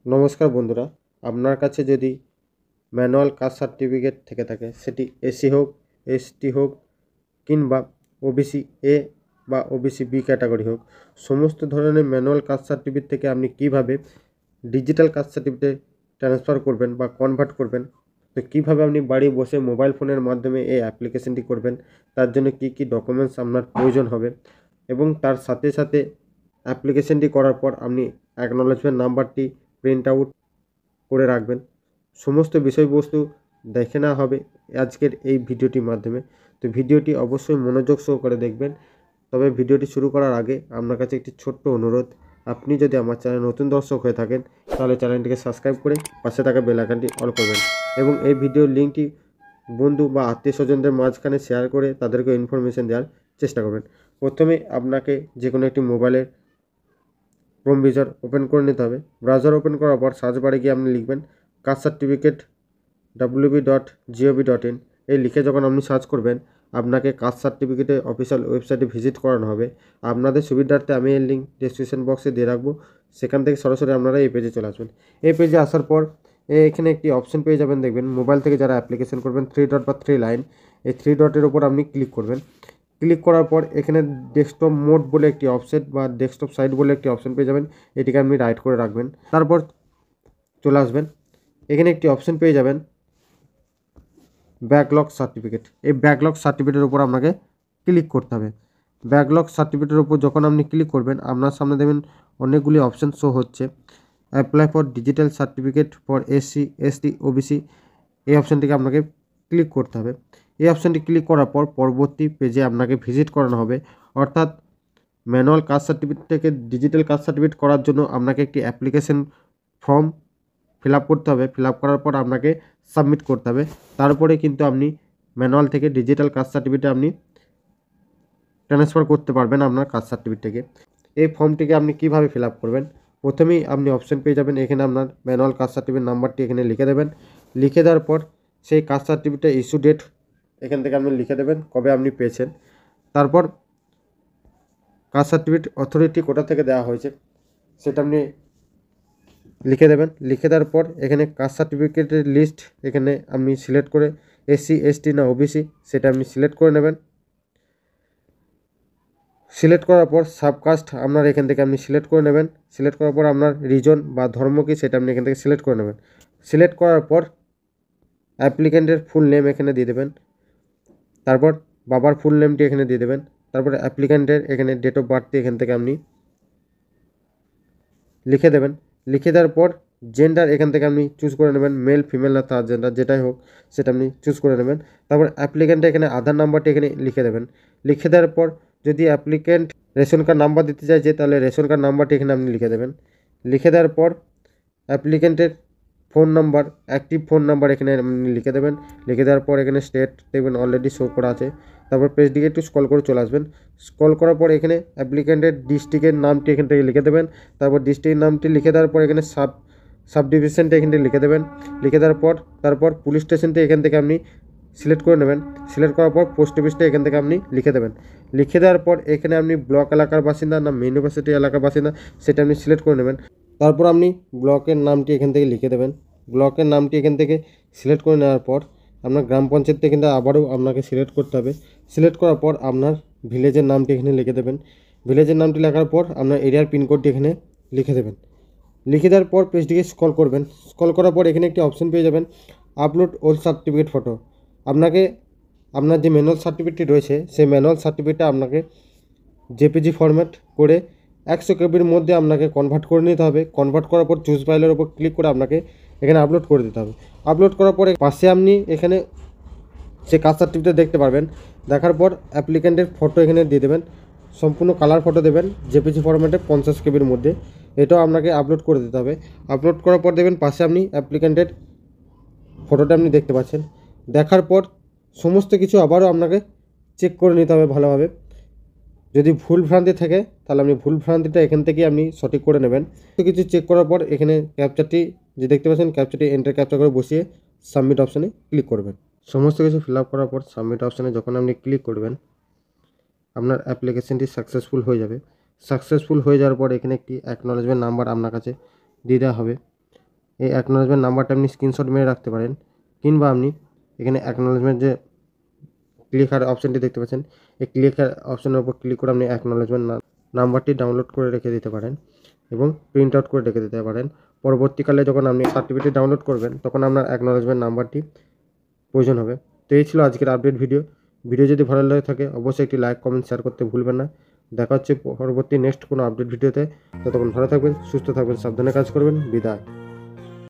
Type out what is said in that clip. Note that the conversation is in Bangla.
নমস্কার বন্ধুরা, আপনার কাছে যদি ম্যানুয়াল কাস্ট সার্টিফিকেট থেকে থাকে, সেটি এসসি হোক, এসটি হোক কিংবা ওবিসি এ বা ওবিসি বি ক্যাটাগরি হোক, সমস্ত ধরনের ম্যানুয়াল কাস্ট সার্টিফিকেট থেকে আপনি কিভাবে ডিজিটাল কাস্ট সার্টিফিকেটে ট্রান্সফার করবেন বা কনভার্ট করবেন, তো কীভাবে আপনি বাড়ি বসে মোবাইল ফোনের মাধ্যমে এই অ্যাপ্লিকেশনটি করবেন, তার জন্য কী কী ডকুমেন্টস আপনার প্রয়োজন হবে এবং তার সাথে সাথে অ্যাপ্লিকেশনটি করার পর আপনি অ্যাকনলেজমেন্ট নাম্বারটি প্রিন্ট আউট করে রাখবেন। সমস্ত বিষয়বস্তু দেখে নেওয়া হবে আজকের এই ভিডিওটির মাধ্যমে। তো ভিডিওটি অবশ্যই মনোযোগ সহকারে দেখবেন। তবে ভিডিওটি শুরু করার আগে আপনার কাছে একটি ছোট্ট অনুরোধ, আপনি যদি আমার চ্যানেল নতুন দর্শক হয়ে থাকেন তাহলে চ্যানেলটিকে সাবস্ক্রাইব করে পাশে থাকা বেল আইকনটি অল করবেন এবং এই ভিডিওর লিঙ্কটি বন্ধু বা আত্মীয় স্বজনদের মাঝখানে শেয়ার করে তাদেরকে ইনফরমেশন দেওয়ার চেষ্টা করবেন। প্রথমে আপনাকে যে কোনো একটি মোবাইলের ক্রোম ব্রাউজার ওপেন করে নিতে হবে। ব্রাউজার ওপেন করার পর সার্চ বারে গিয়ে আপনি লিখবেন কাস্ট সার্টিফিকেট wp.gov.in। এই লিখে যখন আপনি সার্চ করবেন, আপনাকে কাস্ট সার্টিফিকেটের অফিসিয়াল ওয়েবসাইটে ভিজিট করানো হবে। আপনাদের সুবিধার্থে আমি এই লিঙ্ক ডেসক্রিপশন বক্সে দিয়ে রাখবো, সেখান থেকে সরাসরি আপনারা এই পেজে চলে আসবেন। এই পেজে আসার পর এখানে একটি অপশন পেয়ে যাবেন, দেখবেন মোবাইল থেকে যারা অ্যাপ্লিকেশন করবেন 3 ডট বা 3 লাইন, এই 3 ডটের ওপর আপনি ক্লিক করবেন। ক্লিক করার পর এখানে ডেস্কটপ মোড বলে একটি অপশন বা ডেস্কটপ সাইট বলে একটি অপশন পেয়ে যাবেন, এটিকে আপনি রাইট করে রাখবেন। তারপর চলে আসবেন, এখানে একটি অপশন পেয়ে যাবেন ব্যাকলগ সার্টিফিকেট। এই ব্যাকলগ সার্টিফিকেটের উপর আপনাকে ক্লিক করতে হবে। ব্যাকলগ সার্টিফিকেটের উপর যখন আপনি ক্লিক করবেন, আপনার সামনে দেখবেন অনেকগুলি অপশন শো হচ্ছে। Apply for digital certificate for SC, ST, OBC, এই অপশানটিকে আপনাকে ক্লিক করতে হবে। এই অপশানটি ক্লিক করার পর পরবর্তী পেজে আপনাকে ভিজিট করানো হবে। অর্থাৎ ম্যানুয়াল কাস্ট সার্টিফিকেট থেকে ডিজিটাল কাস্ট সার্টিফিকেট করার জন্য আপনাকে একটি অ্যাপ্লিকেশন ফর্ম ফিল আপ করতে হবে। ফিল আপ করার পর আপনাকে সাবমিট করতে হবে। তারপরে কিন্তু আপনি ম্যানুয়াল থেকে ডিজিটাল কাস্ট সার্টিফিকেট আপনি ট্রান্সফার করতে পারবেন আপনার কাস্ট সার্টিফিকেট থেকে। এই ফর্মটিকে আপনি কিভাবে ফিল আপ করবেন, প্রথমেই আপনি অপশন পেয়ে যাবেন, এখানে আপনার ম্যানুয়াল কাস্ট সার্টিফিকেট নাম্বারটি এখানে লিখে দেবেন। লিখে দেওয়ার পর সেই কাস্ট সার্টিফিকেটের ইস্যু ডেট এখান থেকে আপনি লিখে দেবেন, কবে আপনি পেয়েছেন। তারপর কাস্ট সার্টিফিকেট অথরিটি কোথা থেকে দেওয়া হয়েছে সেটা আপনি লিখে দেবেন। লিখে দেওয়ার পর এখানে কাস্ট সার্টিফিকেটের লিস্ট এখানে আপনি সিলেক্ট করে এসসি, এসটি না ওবিসি সেটা আপনি সিলেক্ট করে নেবেন। সিলেক্ট করার পর সাবকাস্ট আপনার এখান থেকে আপনি সিলেক্ট করে নেবেন। সিলেক্ট করার পর আপনার রিজন বা ধর্ম কী সেটা আপনি এখান থেকে সিলেক্ট করে নেবেন। সিলেক্ট করার পর অ্যাপ্লিক্যান্টের ফুল নেম এখানে দিয়ে দেবেন। তারপর বাবার ফুল নেমটি এখানে দিয়ে দেবেন। তারপর অ্যাপ্লিক্যান্টের এখানে ডেট অফ বার্থটি এখান থেকে আপনি লিখে দেবেন। লিখে দেওয়ার পর জেন্ডার এখান থেকে আপনি চুজ করে নেবেন, মেল, ফিমেল না থার্ড জেন্ডার যেটাই হোক সেটা আপনি চুজ করে নেবেন। তারপর অ্যাপ্লিক্যান্টের এখানে আধার নাম্বারটি এখানে লিখে দেবেন। লিখে দেওয়ার পর যদি অ্যাপ্লিক্যান্ট রেশন কার্ড নাম্বার দিতে চাইছে তাহলে রেশন কার্ড নাম্বারটি এখানে আপনি লিখে দেবেন। লিখে দেওয়ার পর অ্যাপ্লিক্যান্টের phone number, active phone number এখানে আপনি লিখে দেবেন। লিখে দেওয়ার পর এখানে স্টেট দেখবেন অলরেডি শো করা আছে। তারপর পেজ দিকে একটু স্ক্রল করে চলে আসবেন। স্ক্রল করার পর এখানে অ্যাপ্লিক্যান্টের ডিস্ট্রিক্টের নামটি এখান থেকে লিখে দেবেন। তারপর ডিস্ট্রিক্টের নামটি লিখে দেওয়ার পর এখানে সাব ডিভিশনটা এখান থেকে লিখে দেবেন। লিখে দেওয়ার পর তারপর পুলিশ স্টেশনটি এখান থেকে আপনি সিলেক্ট করে নেবেন। সিলেক্ট করার পর পোস্ট অফিসটা এখান থেকে আপনি লিখে দেবেন। লিখে দেওয়ার পর এখানে আপনি ব্লক এলাকার বাসিন্দা না ইউনিভার্সিটি এলাকার বাসিন্দা সেটা আপনি সিলেক্ট করে নেবেন। তারপর আপনি ব্লকের নামটি এখান থেকে লিখে দেবেন। ব্লকের নামটি এখান থেকে সিলেক্ট করে নেওয়ার পর আপনার গ্রাম পঞ্চায়েত থেকে কিন্তু আবারও আপনাকে সিলেক্ট করতে হবে। সিলেক্ট করার পর আপনার ভিলেজের নামটি এখানে লিখে দেবেন। ভিলেজের নামটি লেখার পর আপনার এরিয়ার পিনকোডটি এখানে লিখে দেবেন। লিখে দেওয়ার পর পেজটিকে স্ক্রল করবেন। স্ক্রল করার পর এখানে একটি অপশন পেয়ে যাবেন আপলোড ওল্ড সার্টিফিকেট ফটো। আপনাকে আপনার যে ম্যানুয়াল সার্টিফিকেটটি রয়েছে সেই ম্যানুয়াল সার্টিফিকেটটা আপনাকে জেপিজি ফরম্যাট করে 100 কেবির মধ্যে আপনাকে কনভার্ট করে নিতে হবে। কনভার্ট করার পর চুজ ফাইলের উপর ক্লিক করে আপনাকে এখানে আপলোড করে দিতে হবে। আপলোড করার পরে পাশে আপনি এখানে সে কাস্ট সার্টিফিকেট দেখতে পারবেন। দেখার পর অ্যাপ্লিক্যান্টের ফটো এখানে দিয়ে দেবেন, সম্পূর্ণ কালার ফটো দেবেন জেপিজি ফরম্যাটে 50 কেবির মধ্যে। এটাও আপনাকে আপলোড করে দিতে হবে। আপলোড করার পর দেবেন পাশে আপনি অ্যাপ্লিক্যান্টের ফটোটা আপনি দেখতে পাচ্ছেন। দেখার পর সমস্ত কিছু আবারও আপনাকে চেক করে নিতে হবে ভালোভাবে। যদি ভুল ভ্রান্তি থাকে তাহলে আপনি ভুল ভ্রান্তিটা এখান থেকে আপনি সঠিক করে নেবেন। তো কিছু চেক করার পর এখানে ক্যাপচারটি যে দেখতে পাচ্ছেন ক্যাপচারটি এন্টার ক্যাপচার করে বসিয়ে সাবমিট অপশানে ক্লিক করবেন। সমস্ত কিছু ফিল আপ করার পর সাবমিট অপশানে যখন আপনি ক্লিক করবেন আপনার অ্যাপ্লিকেশনটি সাকসেসফুল হয়ে যাবে। সাকসেসফুল হয়ে যাওয়ার পর এখানে একটি অ্যাকনলেজমেন্ট নাম্বার আপনার কাছে দিয়ে দেওয়া হবে। এই অ্যাকনোলেজমেন্ট নাম্বারটা আপনি স্ক্রিনশট মেরে রাখতে পারেন, কিংবা আপনি এখানে অ্যাকনোলেজমেন্ট যে ক্লিকার অপশানটি দেখতে পাচ্ছেন, এই ক্লিকার অপশানের উপর ক্লিক করে আপনি অ্যাকনোলেজমেন্ট নাম্বারটি ডাউনলোড করে রেখে দিতে পারেন এবং প্রিন্ট আউট করে রেখে দিতে পারেন। পরবর্তীকালে যখন আপনি সার্টিফিকেট ডাউনলোড করবেন তখন আপনার অ্যাকনোলেজমেন্ট নাম্বারটি প্রয়োজন হবে। তো এই ছিল আজকের আপডেট ভিডিও। ভিডিও যদি ভালো লাগে থাকে অবশ্যই একটি লাইক, কমেন্ট, শেয়ার করতে ভুলবেন না। দেখা হচ্ছে পরবর্তী নেক্সট কোনো আপডেট ভিডিওতে। ততক্ষণ ভালো থাকবেন, সুস্থ থাকবেন, সাবধানে কাজ করবেন। বিদায়।